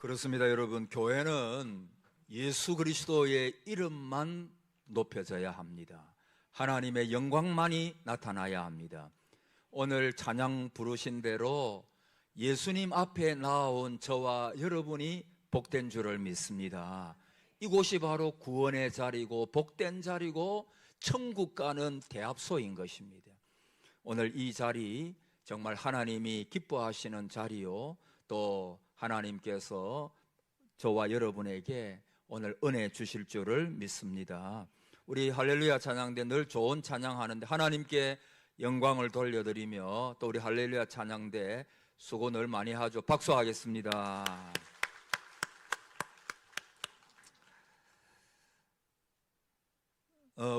그렇습니다, 여러분. 교회는 예수 그리스도의 이름만 높여져야 합니다. 하나님의 영광만이 나타나야 합니다. 오늘 찬양 부르신 대로 예수님 앞에 나온 저와 여러분이 복된 줄을 믿습니다. 이곳이 바로 구원의 자리고 복된 자리고 천국 가는 대합소인 것입니다. 오늘 이 자리 정말 하나님이 기뻐하시는 자리요, 또 하나님께서 저와 여러분에게 오늘 은혜 주실 줄을 믿습니다. 우리 할렐루야 찬양대 늘 좋은 찬양하는데 하나님께 영광을 돌려드리며 또 우리 할렐루야 찬양대 수고 늘 많이 하죠. 박수하겠습니다.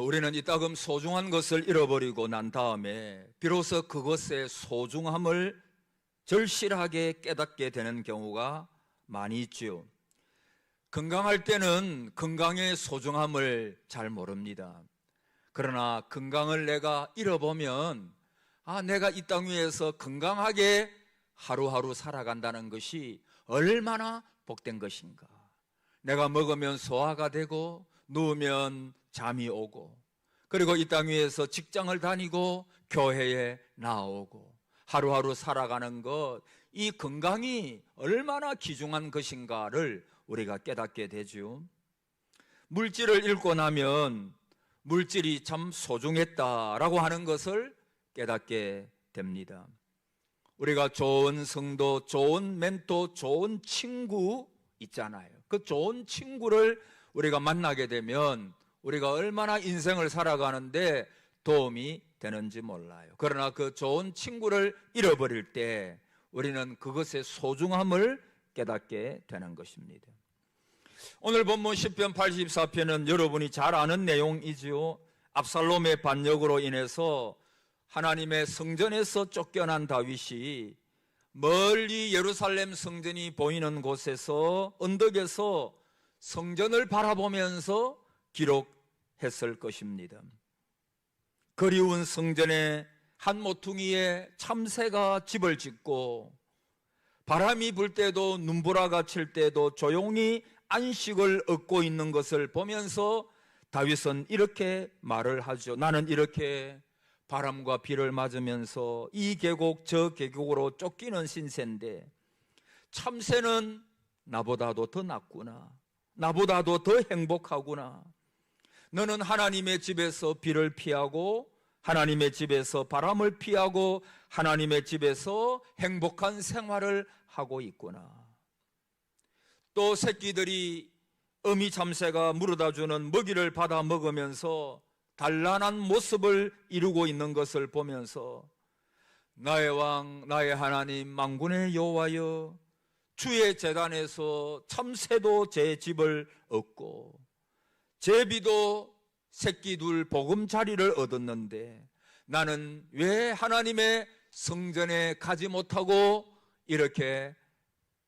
우리는 이따금 소중한 것을 잃어버리고 난 다음에 비로소 그것의 소중함을 절실하게 깨닫게 되는 경우가 많이 있지요. 건강할 때는 건강의 소중함을 잘 모릅니다. 그러나 건강을 내가 잃어보면 내가 이 땅 위에서 건강하게 하루하루 살아간다는 것이 얼마나 복된 것인가. 내가 먹으면 소화가 되고 누우면 잠이 오고, 그리고 이 땅 위에서 직장을 다니고 교회에 나오고 하루하루 살아가는 것, 이 건강이 얼마나 귀중한 것인가를 우리가 깨닫게 되죠. 물질을 잃고 나면 물질이 참 소중했다라고 하는 것을 깨닫게 됩니다. 우리가 좋은 성도, 좋은 멘토, 좋은 친구 있잖아요. 그 좋은 친구를 우리가 만나게 되면 우리가 얼마나 인생을 살아가는데 도움이 되는지 몰라요. 그러나 그 좋은 친구를 잃어버릴 때 우리는 그것의 소중함을 깨닫게 되는 것입니다. 오늘 본문 시편 84편은 여러분이 잘 아는 내용이지요. 압살롬의 반역으로 인해서 하나님의 성전에서 쫓겨난 다윗이 멀리 예루살렘 성전이 보이는 곳에서 언덕에서 성전을 바라보면서 기록했을 것입니다. 그리운 성전에 한 모퉁이에 참새가 집을 짓고 바람이 불 때도 눈보라가 칠 때도 조용히 안식을 얻고 있는 것을 보면서 다윗은 이렇게 말을 하죠. 나는 이렇게 바람과 비를 맞으면서 이 계곡 저 계곡으로 쫓기는 신세인데 참새는 나보다도 더 낫구나. 나보다도 더 행복하구나. 너는 하나님의 집에서 비를 피하고 하나님의 집에서 바람을 피하고 하나님의 집에서 행복한 생활을 하고 있구나. 또 새끼들이 어미 참새가 물어다 주는 먹이를 받아 먹으면서 단란한 모습을 이루고 있는 것을 보면서 나의 왕 나의 하나님 만군의 여호와여, 주의 제단에서 참새도 제 집을 얻고 제비도 새끼 둘 보금자리를 얻었는데 나는 왜 하나님의 성전에 가지 못하고 이렇게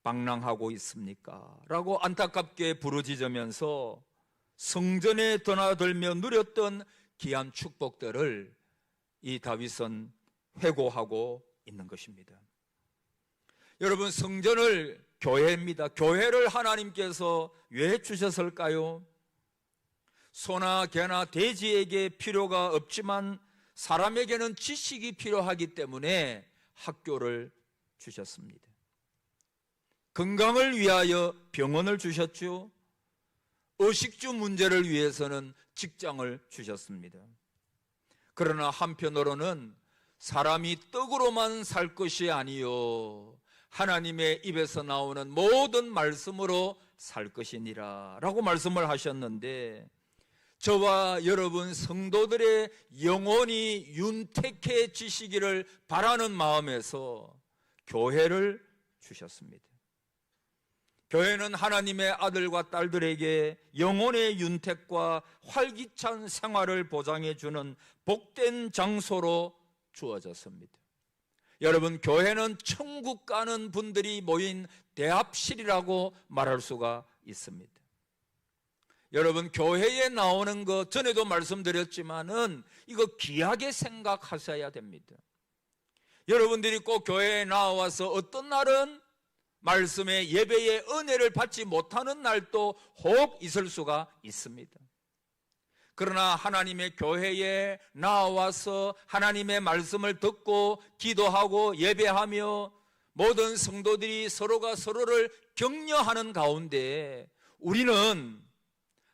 방랑하고 있습니까? 라고 안타깝게 부르짖으면서 성전에 드나들며 누렸던 귀한 축복들을 이 다윗은 회고하고 있는 것입니다. 여러분, 성전을 교회입니다. 교회를 하나님께서 왜 주셨을까요? 소나 개나 돼지에게 필요가 없지만 사람에게는 지식이 필요하기 때문에 학교를 주셨습니다. 건강을 위하여 병원을 주셨죠. 의식주 문제를 위해서는 직장을 주셨습니다. 그러나 한편으로는 사람이 떡으로만 살 것이 아니요 하나님의 입에서 나오는 모든 말씀으로 살 것이니라 라고 말씀을 하셨는데, 저와 여러분 성도들의 영혼이 윤택해지시기를 바라는 마음에서 교회를 주셨습니다. 교회는 하나님의 아들과 딸들에게 영혼의 윤택과 활기찬 생활을 보장해 주는 복된 장소로 주어졌습니다. 여러분, 교회는 천국 가는 분들이 모인 대합실이라고 말할 수가 있습니다. 여러분, 교회에 나오는 것 전에도 말씀드렸지만은 이거 귀하게 생각하셔야 됩니다. 여러분들이 꼭 교회에 나와서 어떤 날은 말씀의 예배의 은혜를 받지 못하는 날도 혹 있을 수가 있습니다. 그러나 하나님의 교회에 나와서 하나님의 말씀을 듣고 기도하고 예배하며 모든 성도들이 서로가 서로를 격려하는 가운데 우리는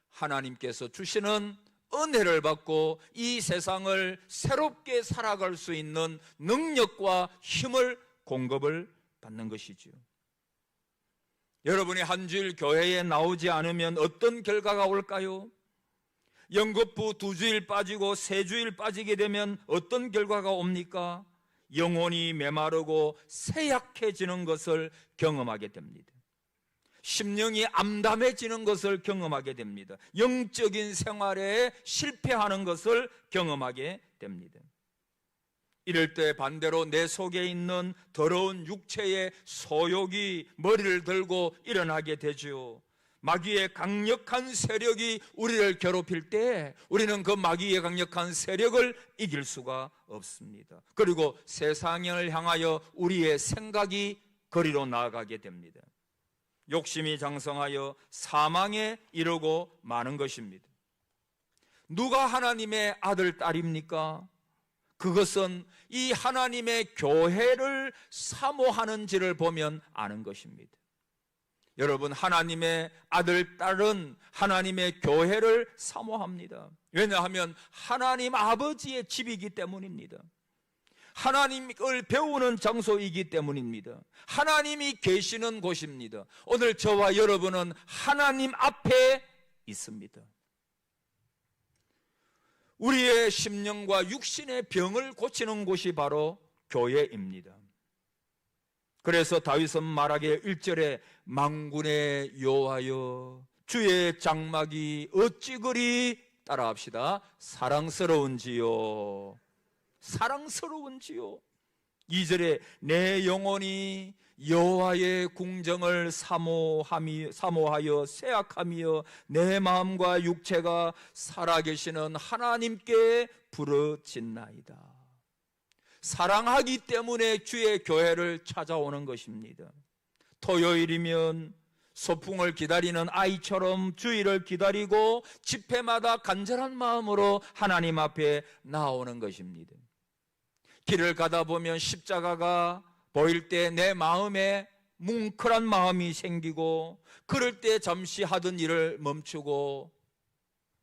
하나님께서 주시는 은혜를 받고 이 세상을 새롭게 살아갈 수 있는 능력과 힘을 공급을 받는 것이죠. 여러분이 한 주일 교회에 나오지 않으면 어떤 결과가 올까요? 연거푸 2주일 빠지고 3주일 빠지게 되면 어떤 결과가 옵니까? 영혼이 메마르고 쇠약해지는 것을 경험하게 됩니다. 심령이 암담해지는 것을 경험하게 됩니다. 영적인 생활에 실패하는 것을 경험하게 됩니다. 이럴 때 반대로 내 속에 있는 더러운 육체의 소욕이 머리를 들고 일어나게 되죠. 마귀의 강력한 세력이 우리를 괴롭힐 때 우리는 그 마귀의 강력한 세력을 이길 수가 없습니다. 그리고 세상을 향하여 우리의 생각이 거리로 나아가게 됩니다. 욕심이 장성하여 사망에 이르고 마는 것입니다. 누가 하나님의 아들, 딸입니까? 그것은 이 하나님의 교회를 사모하는지를 보면 아는 것입니다. 여러분, 하나님의 아들, 딸은 하나님의 교회를 사모합니다. 왜냐하면 하나님 아버지의 집이기 때문입니다. 하나님을 배우는 장소이기 때문입니다. 하나님이 계시는 곳입니다. 오늘 저와 여러분은 하나님 앞에 있습니다. 우리의 심령과 육신의 병을 고치는 곳이 바로 교회입니다. 그래서 다윗은 말하기에 1절에 만군의 여호와여 주의 장막이 어찌 그리 따라합시다 사랑스러운지요. 2절에 내 영혼이 여호와의 궁정을 사모하여 쇠약하며 내 마음과 육체가 살아계시는 하나님께 부르짖나이다. 사랑하기 때문에 주의 교회를 찾아오는 것입니다. 토요일이면 소풍을 기다리는 아이처럼 주일을 기다리고 집회마다 간절한 마음으로 하나님 앞에 나오는 것입니다. 길을 가다 보면 십자가가 보일 때 내 마음에 뭉클한 마음이 생기고 그럴 때 잠시 하던 일을 멈추고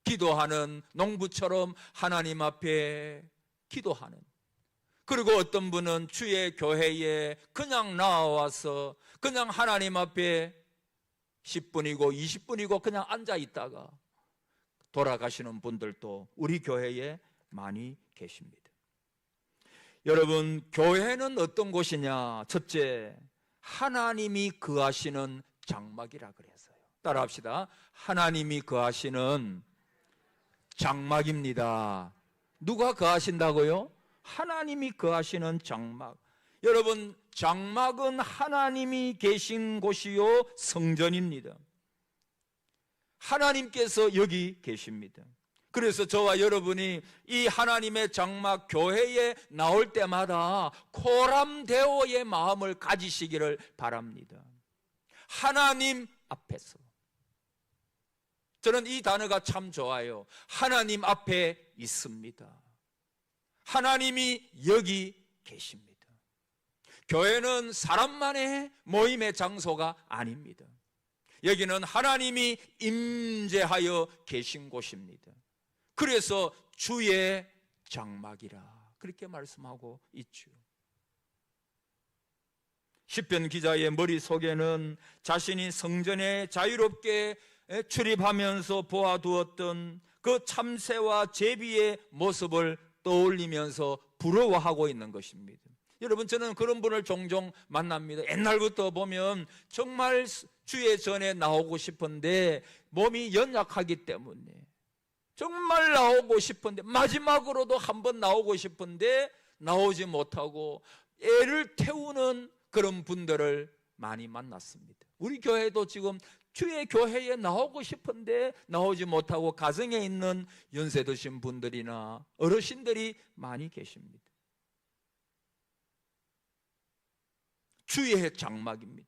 기도하는 농부처럼 하나님 앞에 기도하는, 그리고 어떤 분은 주의 교회에 그냥 나와서 그냥 하나님 앞에 10분이고 20분이고 그냥 앉아 있다가 돌아가시는 분들도 우리 교회에 많이 계십니다. 여러분, 교회는 어떤 곳이냐? 첫째, 하나님이 거하시는 장막이라 그래서요. 따라합시다. 하나님이 거하시는 장막입니다. 누가 거하신다고요? 하나님이 거하시는 장막. 여러분, 장막은 하나님이 계신 곳이요 성전입니다. 하나님께서 여기 계십니다. 그래서 저와 여러분이 이 하나님의 장막 교회에 나올 때마다 코람데오의 마음을 가지시기를 바랍니다. 하나님 앞에서. 저는 이 단어가 참 좋아요. 하나님 앞에 있습니다. 하나님이 여기 계십니다. 교회는 사람만의 모임의 장소가 아닙니다. 여기는 하나님이 임재하여 계신 곳입니다. 그래서 주의 장막이라 그렇게 말씀하고 있죠. 시편 기자의 머릿속에는 자신이 성전에 자유롭게 출입하면서 보아두었던 그 참새와 제비의 모습을 떠올리면서 부러워하고 있는 것입니다. 여러분, 저는 그런 분을 종종 만납니다. 옛날부터 보면 정말 주의 전에 나오고 싶은데 몸이 연약하기 때문에 정말 나오고 싶은데 마지막으로도 한번 나오고 싶은데 나오지 못하고 애를 태우는 그런 분들을 많이 만났습니다. 우리 교회도 지금 주의 교회에 나오고 싶은데 나오지 못하고 가정에 있는 연세 드신 분들이나 어르신들이 많이 계십니다. 주의 장막입니다.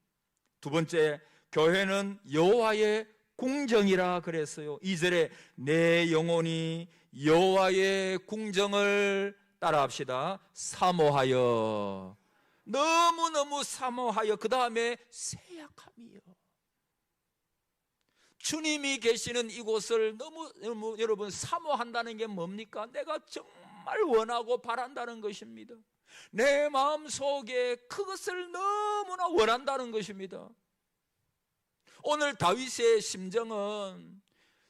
두 번째, 교회는 여호와의 궁정이라 그랬어요. 2절에 내 영혼이 여호와의 궁정을 따라합시다. 사모하여, 너무너무 사모하여, 그 다음에 세약함이요. 주님이 계시는 이곳을 너무 여러분 사모한다는 게 뭡니까? 내가 정말 원하고 바란다는 것입니다. 내 마음속에 그것을 너무나 원한다는 것입니다. 오늘 다윗의 심정은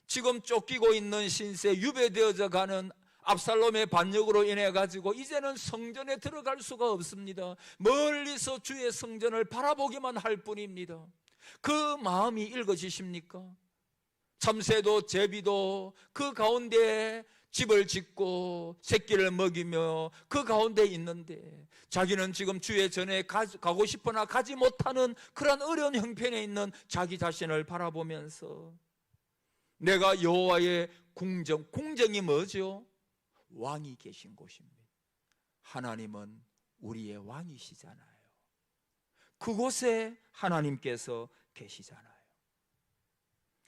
지금 쫓기고 있는 신세, 유배되어져 가는 압살롬의 반역으로 인해 가지고 이제는 성전에 들어갈 수가 없습니다. 멀리서 주의 성전을 바라보기만 할 뿐입니다. 그 마음이 읽어지십니까? 참새도 제비도 그 가운데 집을 짓고 새끼를 먹이며 그 가운데 있는데, 자기는 지금 주의 전에 가고 싶으나 가지 못하는 그런 어려운 형편에 있는 자기 자신을 바라보면서, 내가 여호와의 궁정, 궁정이 뭐죠? 왕이 계신 곳입니다. 하나님은 우리의 왕이시잖아요. 그곳에 하나님께서 계시잖아요.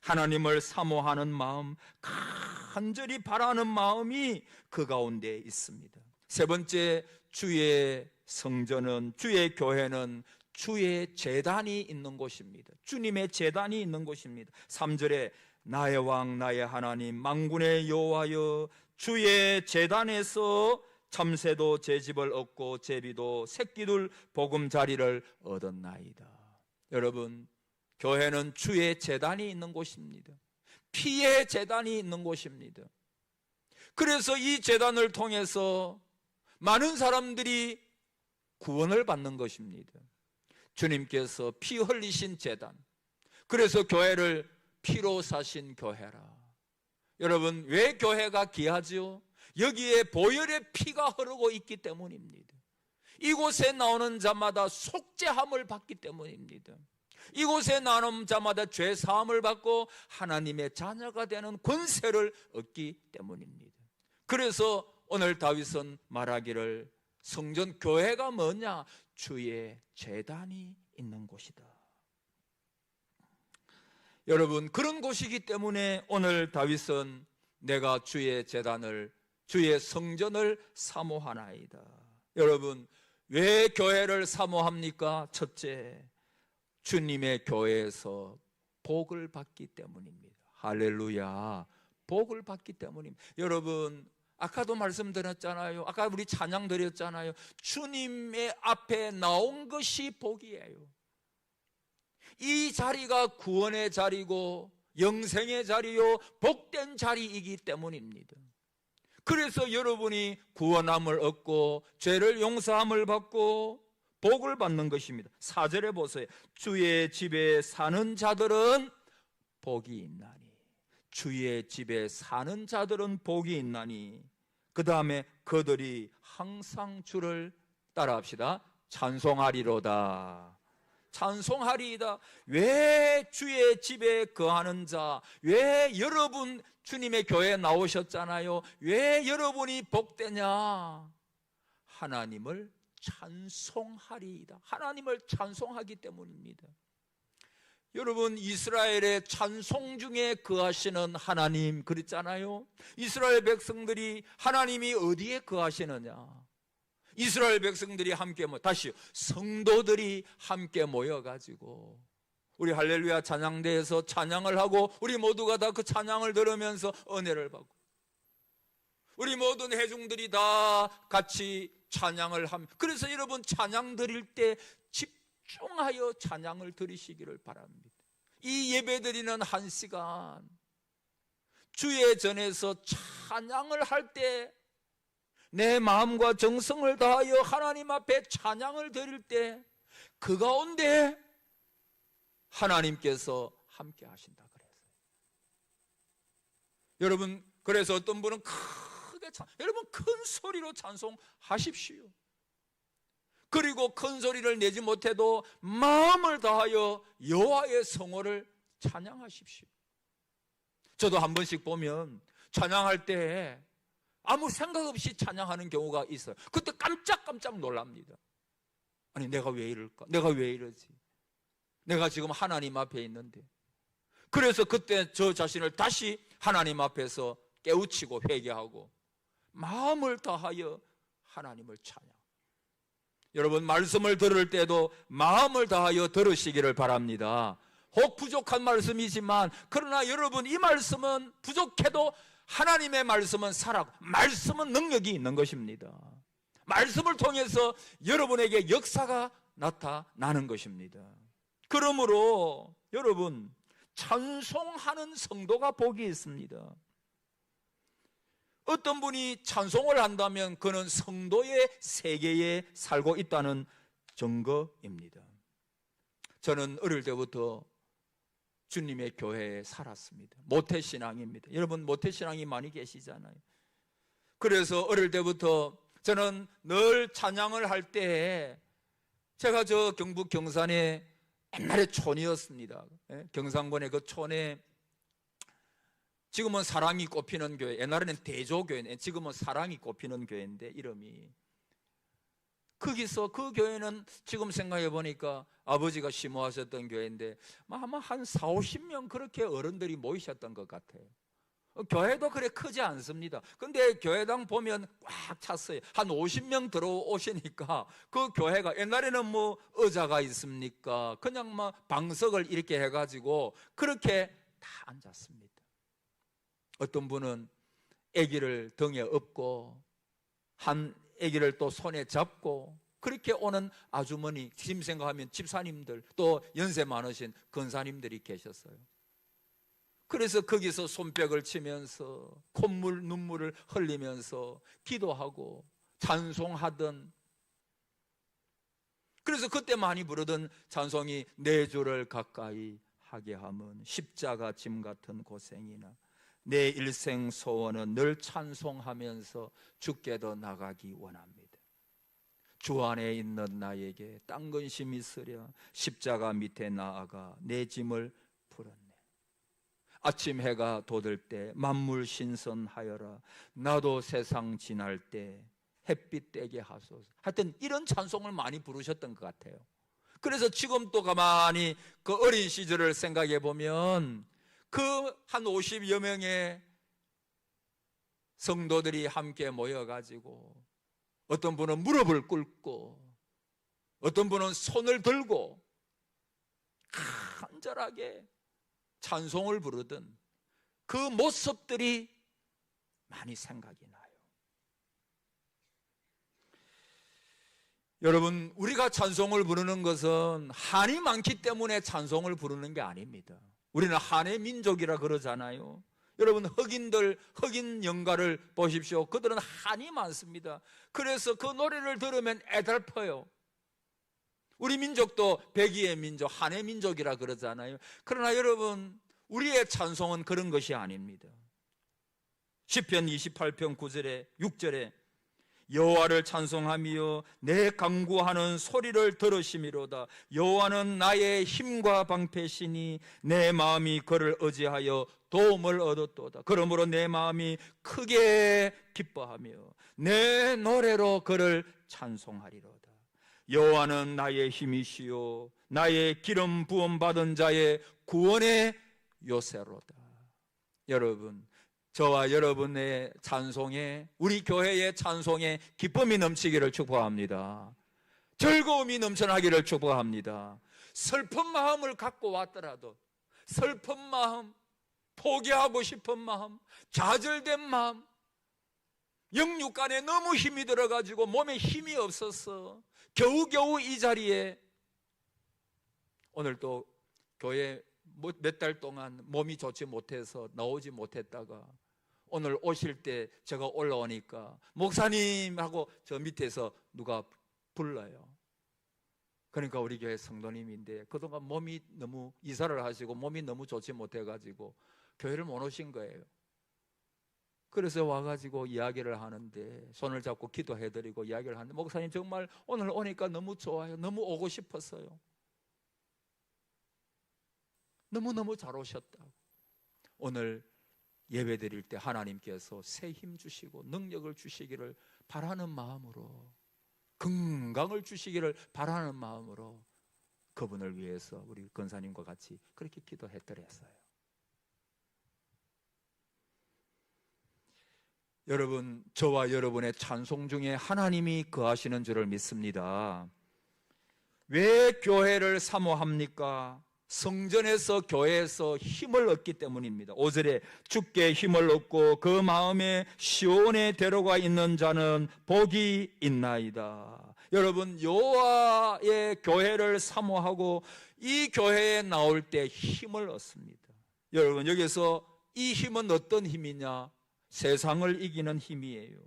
하나님을 사모하는 마음, 간절히 바라는 마음이 그 가운데 있습니다. 세 번째, 주의 성전은, 주의 교회는 주의 제단이 있는 곳입니다. 주님의 제단이 있는 곳입니다. 3절에 나의 왕 나의 하나님 만군의 여호와여, 주의 제단에서 참새도 제 집을 얻고 제비도 새끼들 보금자리를 얻었나이다. 여러분, 교회는 주의 제단이 있는 곳입니다. 피의 제단이 있는 곳입니다. 그래서 이 제단을 통해서 많은 사람들이 구원을 받는 것입니다. 주님께서 피 흘리신 제단, 그래서 교회를 피로 사신 교회라. 여러분, 왜 교회가 귀하죠? 여기에 보혈의 피가 흐르고 있기 때문입니다. 이곳에 나오는 자마다 속죄함을 받기 때문입니다. 이곳에 나오는 자마다 죄 사함을 받고 하나님의 자녀가 되는 권세를 얻기 때문입니다. 그래서 오늘 다윗은 말하기를, 성전 교회가 뭐냐? 주의 제단이 있는 곳이다. 여러분, 그런 곳이기 때문에 오늘 다윗은 내가 주의 제단을, 주의 성전을 사모하나이다. 여러분, 왜 교회를 사모합니까? 첫째, 주님의 교회에서 복을 받기 때문입니다. 할렐루야. 복을 받기 때문입니다. 여러분, 아까도 말씀드렸잖아요. 아까 우리 찬양 드렸잖아요. 주님의 앞에 나온 것이 복이에요. 이 자리가 구원의 자리고 영생의 자리요 복된 자리이기 때문입니다. 그래서 여러분이 구원함을 얻고 죄를 용서함을 받고 복을 받는 것입니다. 4절에 보세요. 주의 집에 사는 자들은 복이 있나니, 주의 집에 사는 자들은 복이 있나니, 그 다음에 그들이 항상 주를 따라합시다. 찬송하리로다. 찬송하리이다. 왜 주의 집에 거하는 자, 왜 여러분 주님의 교회에 나오셨잖아요. 왜 여러분이 복되냐? 하나님을 찬송하리이다. 하나님을 찬송하기 때문입니다. 여러분, 이스라엘의 찬송 중에 거하시는 하나님, 그랬잖아요. 이스라엘 백성들이 하나님이 어디에 거하시느냐? 이스라엘 백성들이 함께 다시 성도들이 함께 모여가지고 우리 할렐루야 찬양대에서 찬양을 하고 우리 모두가 다 그 찬양을 들으면서 은혜를 받고, 우리 모든 회중들이 다 같이 찬양을 합니다. 그래서 여러분, 찬양 드릴 때 집중하여 찬양을 드리시기를 바랍니다. 이 예배 드리는 한 시간, 주의 전에서 찬양을 할 때, 내 마음과 정성을 다하여 하나님 앞에 찬양을 드릴 때 그 가운데 하나님께서 함께 하신다 그랬어요. 여러분, 그래서 어떤 분은 크게 여러분 큰 소리로 찬송하십시오. 그리고 큰 소리를 내지 못해도 마음을 다하여 여호와의 성호를 찬양하십시오. 저도 한 번씩 보면 찬양할 때 아무 생각 없이 찬양하는 경우가 있어요. 그때 깜짝깜짝 놀랍니다. 아니, 내가 왜 이럴까? 내가 왜 이러지? 내가 지금 하나님 앞에 있는데. 그래서 그때 저 자신을 다시 하나님 앞에서 깨우치고 회개하고 마음을 다하여 하나님을 찬양. 여러분, 말씀을 들을 때도 마음을 다하여 들으시기를 바랍니다. 혹 부족한 말씀이지만, 그러나 여러분, 이 말씀은 부족해도 하나님의 말씀은 살아고, 말씀은 능력이 있는 것입니다. 말씀을 통해서 여러분에게 역사가 나타나는 것입니다. 그러므로 여러분, 찬송하는 성도가 복이 있습니다. 어떤 분이 찬송을 한다면 그는 성도의 세계에 살고 있다는 증거입니다. 저는 어릴 때부터 주님의 교회에 살았습니다. 모태신앙입니다. 여러분, 모태신앙이 많이 계시잖아요. 그래서 어릴 때부터 저는 늘 찬양을 할 때, 제가 저 경북 경산에 옛날에 촌이었습니다. 경상권의 그 촌에 지금은 사랑이 꼽히는 교회, 옛날에는 대조교회, 지금은 사랑이 꼽히는 교회인데 이름이, 거기서 그 교회는 지금 생각해 보니까 아버지가 심호하셨던 교회인데 아마 한 40-50명 그렇게 어른들이 모이셨던 것 같아요. 교회도 그래 크지 않습니다. 근데 교회당 보면 꽉 찼어요. 한 50명 들어오시니까 그 교회가, 옛날에는 뭐 의자가 있습니까? 그냥 막 방석을 이렇게 해가지고 그렇게 다 앉았습니다. 어떤 분은 아기를 등에 업고 한 아기를 또 손에 잡고 그렇게 오는 아주머니, 지금 생각하면 집사님들, 또 연세 많으신 권사님들이 계셨어요. 그래서 거기서 손뼉을 치면서 콧물 눈물을 흘리면서 기도하고 찬송하던, 그래서 그때 많이 부르던 찬송이 내 주를 가까이 하게 하면 십자가 짐 같은 고생이나 내 일생 소원은 늘 찬송하면서 주께도 나가기 원합니다. 주 안에 있는 나에게 딴 근심 있으랴 십자가 밑에 나아가 내 짐을 풀었네. 아침 해가 돋을 때 만물 신선하여라 나도 세상 지날 때 햇빛 떼게 하소서. 하여튼 이런 찬송을 많이 부르셨던 것 같아요. 그래서 지금 또 가만히 그 어린 시절을 생각해 보면 그 한 50여 명의 성도들이 함께 모여가지고 어떤 분은 무릎을 꿇고 어떤 분은 손을 들고 간절하게 찬송을 부르던 그 모습들이 많이 생각이 나요. 여러분, 우리가 찬송을 부르는 것은 한이 많기 때문에 찬송을 부르는 게 아닙니다. 우리는 한의 민족이라 그러잖아요. 여러분, 흑인 영가를 보십시오. 그들은 한이 많습니다. 그래서 그 노래를 들으면 애달퍼요. 우리 민족도 백의의 민족, 한의 민족이라 그러잖아요. 그러나 여러분, 우리의 찬송은 그런 것이 아닙니다. 시편 28편 9절에 6절에 여호와를 찬송하며 내 간구하는 소리를 들으심이로다. 여호와는 나의 힘과 방패시니 내 마음이 그를 의지하여 도움을 얻었도다. 그러므로 내 마음이 크게 기뻐하며 내 노래로 그를 찬송하리로다. 여호와는 나의 힘이시요 나의 기름 부음 받은 자의 구원의 요새로다. 여러분, 저와 여러분의 찬송에, 우리 교회의 찬송에 기쁨이 넘치기를 축복합니다. 즐거움이 넘쳐나기를 축복합니다. 슬픈 마음을 갖고 왔더라도 슬픈 마음, 포기하고 싶은 마음, 좌절된 마음, 영육간에 너무 힘이 들어가지고 몸에 힘이 없어서 겨우겨우 이 자리에, 오늘 또 교회 몇 달 동안 몸이 좋지 못해서 나오지 못했다가 오늘 오실 때 제가 올라오니까 목사님하고 저 밑에서 누가 불러요. 그러니까 우리 교회 성도님인데 그동안 몸이 너무, 이사를 하시고 몸이 너무 좋지 못해가지고 교회를 못 오신 거예요. 그래서 와가지고 이야기를 하는데, 손을 잡고 기도해드리고 이야기를 하는데, 목사님 정말 오늘 오니까 너무 좋아요. 너무 오고 싶었어요. 너무너무 잘 오셨다고. 오늘 예배 드릴 때 하나님께서 새 힘 주시고 능력을 주시기를 바라는 마음으로, 건강을 주시기를 바라는 마음으로 그분을 위해서 우리 권사님과 같이 그렇게 기도했더랬어요. 여러분, 저와 여러분의 찬송 중에 하나님이 거하시는 줄을 믿습니다. 왜 교회를 사모합니까? 성전에서 교회에서 힘을 얻기 때문입니다. 5절에 주께 힘을 얻고 그 마음에 시온에 데려가 있는 자는 복이 있나이다. 여러분, 여호와의 교회를 사모하고 이 교회에 나올 때 힘을 얻습니다. 여러분, 여기서 이 힘은 어떤 힘이냐? 세상을 이기는 힘이에요.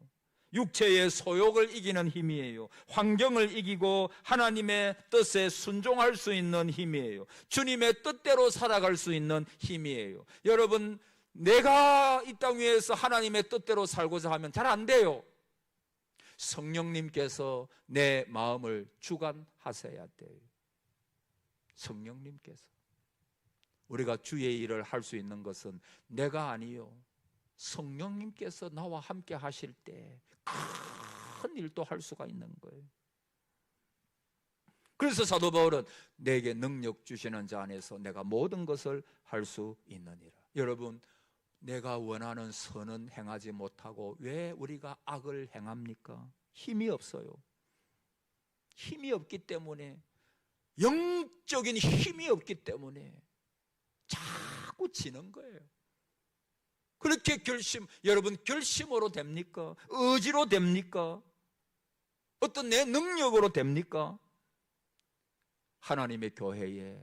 육체의 소욕을 이기는 힘이에요. 환경을 이기고 하나님의 뜻에 순종할 수 있는 힘이에요. 주님의 뜻대로 살아갈 수 있는 힘이에요. 여러분, 내가 이 땅 위에서 하나님의 뜻대로 살고자 하면 잘 안 돼요. 성령님께서 내 마음을 주관하셔야 돼요. 성령님께서. 우리가 주의 일을 할 수 있는 것은 내가 아니요, 성령님께서 나와 함께 하실 때 큰 일도 할 수가 있는 거예요. 그래서 사도 바울은 내게 능력 주시는 자 안에서 내가 모든 것을 할 수 있느니라. 여러분, 내가 원하는 선은 행하지 못하고 왜 우리가 악을 행합니까? 힘이 없어요. 힘이 없기 때문에, 영적인 힘이 없기 때문에 자꾸 지는 거예요. 그렇게 여러분, 결심으로 됩니까? 의지로 됩니까? 어떤 내 능력으로 됩니까? 하나님의 교회에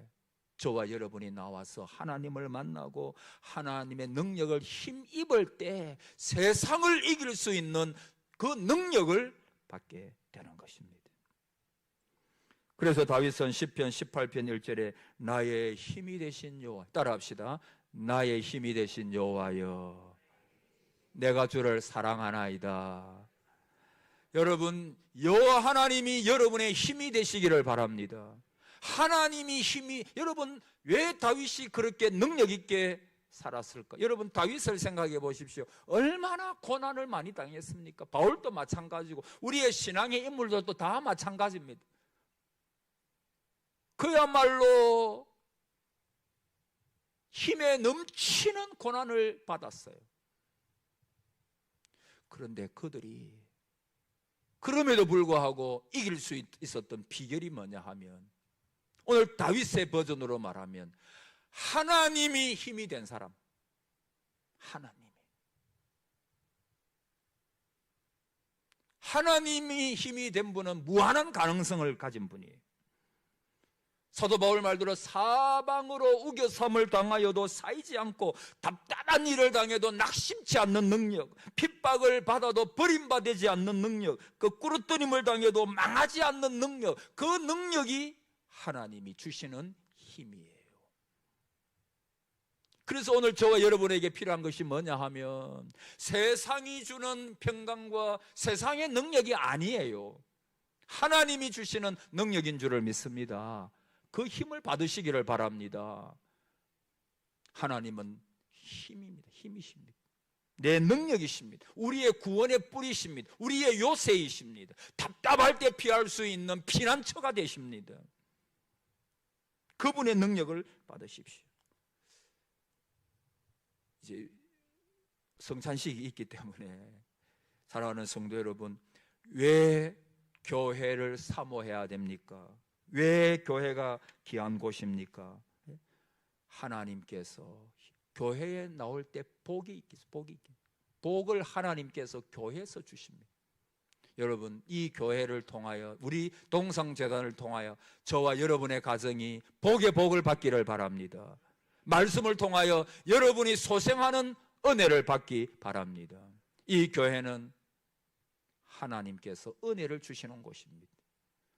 저와 여러분이 나와서 하나님을 만나고 하나님의 능력을 힘입을 때 세상을 이길 수 있는 그 능력을 받게 되는 것입니다. 그래서 다윗은 시편 18편 1절에 나의 힘이 되신 여호와, 따라합시다. 나의 힘이 되신 여호와여, 내가 주를 사랑하나이다. 여러분, 여호와 하나님이 여러분의 힘이 되시기를 바랍니다. 하나님이 여러분, 왜 다윗이 그렇게 능력 있게 살았을까? 여러분, 다윗을 생각해 보십시오. 얼마나 고난을 많이 당했습니까? 바울도 마찬가지고 우리의 신앙의 인물들도 다 마찬가지입니다. 그야말로 힘에 넘치는 고난을 받았어요. 그런데 그들이 그럼에도 불구하고 이길 수 있었던 비결이 뭐냐 하면, 오늘 다윗의 버전으로 말하면 하나님이 힘이 된 사람, 하나님이 힘이 된 분은 무한한 가능성을 가진 분이에요. 사도 바울 말대로 사방으로 우겨섬을 당하여도 쌓이지 않고 답답한 일을 당해도 낙심치 않는 능력, 핍박을 받아도 버림받지 않는 능력, 거꾸로 뜨림을 당해도 망하지 않는 능력, 그 능력이 하나님이 주시는 힘이에요. 그래서 오늘 저와 여러분에게 필요한 것이 뭐냐 하면 세상이 주는 평강과 세상의 능력이 아니에요. 하나님이 주시는 능력인 줄을 믿습니다. 그 힘을 받으시기를 바랍니다. 하나님은 힘입니다. 힘이십니다. 내 능력이십니다. 우리의 구원의 뿌리십니다. 우리의 요새이십니다. 답답할 때 피할 수 있는 피난처가 되십니다. 그분의 능력을 받으십시오. 이제 성찬식이 있기 때문에 사랑하는 성도 여러분, 왜 교회를 사모해야 됩니까? 왜 교회가 귀한 곳입니까? 하나님께서 교회에 나올 때 복이 있겠습니다. 복을 하나님께서 교회에서 주십니다. 여러분, 이 교회를 통하여, 우리 동상재단을 통하여 저와 여러분의 가정이 복의 복을 받기를 바랍니다. 말씀을 통하여 여러분이 소생하는 은혜를 받기 바랍니다. 이 교회는 하나님께서 은혜를 주시는 곳입니다.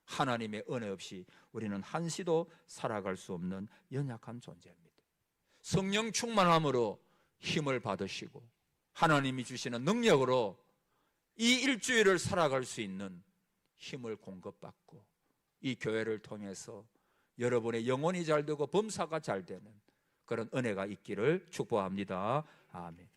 하나님의 은혜 없이 우리는 한시도 살아갈 수 없는 연약한 존재입니다. 성령 충만함으로 힘을 받으시고 하나님이 주시는 능력으로 이 일주일을 살아갈 수 있는 힘을 공급받고 이 교회를 통해서 여러분의 영혼이 잘 되고 범사가 잘 되는 그런 은혜가 있기를 축복합니다. 아멘.